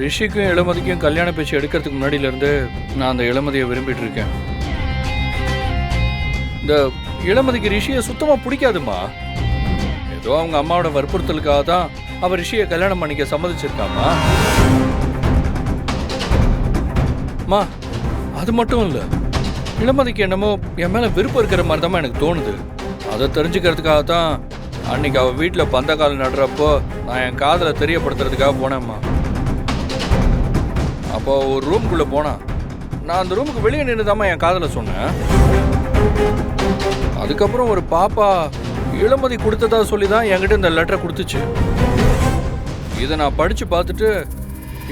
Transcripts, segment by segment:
ரிஷிக்கும் இளமதிக்கும் கல்யாண பேச்சு எடுக்கிறதுக்கு முன்னாடியிலேருந்து நான் அந்த இளமதியை விரும்பிட்டு இருக்கேன். இந்த இளமதிக்கு ரிஷியை சுத்தமாக பிடிக்காதுமா. ஏதோ அவங்க அம்மாவோட வற்புறுத்தலுக்காக தான் அவர் ரிஷியை கல்யாணம் பண்ணிக்க சம்மதிச்சிருக்காமா. மா அது மட்டும் இல்லை, இளமதிக்கு என்னமோ என் மேலே விருப்பம் இருக்கிற மாதிரி தான் எனக்கு தோணுது. அதை தெரிஞ்சுக்கிறதுக்காக தான் அன்னைக்கு அவள் வீட்டில் பந்தக்கால் நடுறப்போ நான் என் காதலை தெரியப்படுத்துறதுக்காக போனேம்மா. அப்போ ஒரு ரூம்குள்ளே போனான். நான் அந்த ரூமுக்கு வெளியே நின்று தாம்மா என் காதலை சொன்னேன். அதுக்கப்புறம் ஒரு பாப்பா இளமதி கொடுத்ததா சொல்லி தான் என்கிட்ட இந்த லெட்டரை கொடுத்துச்சு. இதை நான் படித்து பார்த்துட்டு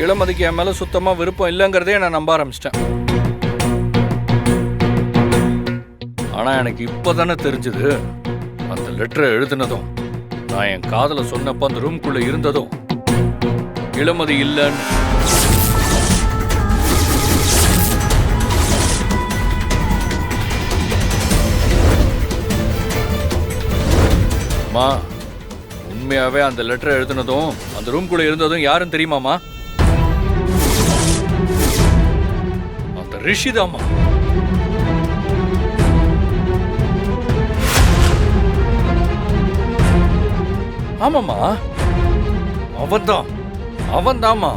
இளமதிக்கு என் மேலே சுத்தமாக விருப்பம் இல்லைங்கிறதே நான் நம்ப ஆரம்பிச்சிட்டேன். ஆனால் எனக்கு இப்போ தானே தெரிஞ்சுது, அந்த லெட்டரை எழுதுனதும் நான் என் காதலை சொன்னப்போ அந்த ரூம்குள்ளே இருந்ததும் இளமதி இல்லைன்னு. உண்மையாவே அந்த லெட்டரை எழுதுனதும் அந்த ரூம்குள்ள இருந்ததும் யாரும் தெரியுமாமா? அந்த ரிஷிதாமா. ஆமாமா, அவன்தாமா.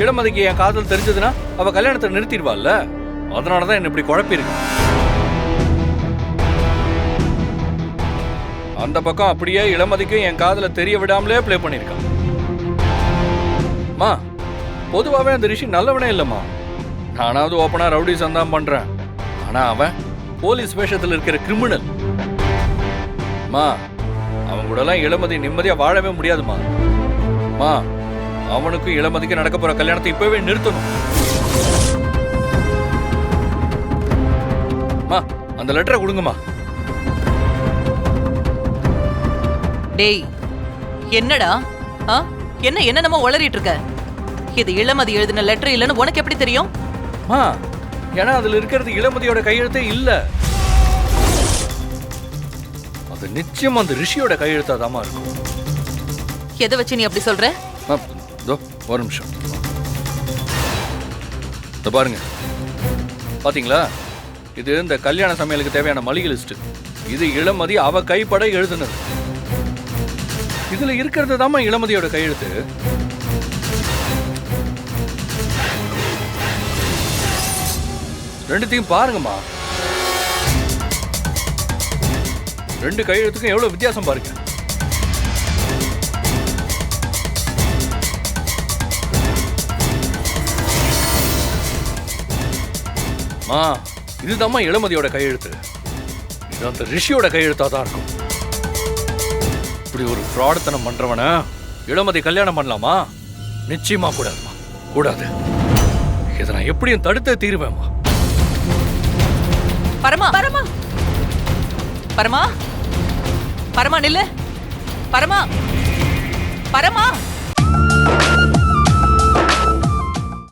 இளமதிக்கு என் காதல் தெரிஞ்சதுன்னா அவ கல்யாணத்தை நிறுத்திடுவாள்ல, அதனாலதான் என்ன இப்படி குழப்பிருக்கு. அந்த பக்கம் அப்படியே இளமதிக்கும் என் காதலை தெரிய விடாமலே பிளே பண்ணிருக்கான். மா பொதுவாகவே அந்த ரிஷி நல்லவனே இல்லைம்மா. நானாவது ஓப்பனா ரவுடிசம் தான் பண்றேன், ஆனா அவன் போலீஸ் வேஷத்தில் இருக்கிற கிரிமினல். மா அவன் கூடலாம் இளமதி நிம்மதியா வாழவே முடியாதுமா. மா அவனுக்கும் இளமதிக்கு நடக்க போற கல்யாணத்தை இப்பவே நிறுத்தணும். மா அந்த லெட்டரை கொடுங்கம்மா. டேய் என்னடா என்ன நம்ம உளறிட்டு இருக்க? இது இளமதி எழுதின லெட்டர் இல்லன்னு உனக்கு எப்படி தெரியும்? ஏன்னா அதுல இருக்கிறது இளமதியோட கையெழுத்தே இல்ல. அது நிச்சயமா அந்த ரிஷியோட கையெழுத்தா தான் இருக்கும். எதை வச்சு நீ அப்படி சொல்ற? ஒரு நிமிஷம் பாருங்க. பாத்தீங்களா, இது இந்த கல்யாண சமையலுக்கு தேவையான மளிகை லிஸ்ட். இது இளமதி அவ கைப்பட எழுதுனது. இதுல இருக்கிறது தாமா இளமதியோட கையெழுத்து. ரெண்டுத்தையும் பாருங்கம்மா. ரெண்டு கையெழுத்துக்கும் எவ்வளவு வித்தியாசம் பாருங்க. இதுதாம்மா இளமதியோட கையெழுத்து. இது அந்த ரிஷியோட கையெழுத்தா தான் இருக்கும். இப்படி ஒரு ஃப்ராடுத்தனம் பண்றவன இளமதி கல்யாணம் பண்ணலாமா? நிச்சயமா கூடாதுமா, கூடாது. இதை நான் எப்படியும் தடுத்து தீருவேம்மா. பரமா பரமா பரமா பரமா நில்லு. பரமா பரமா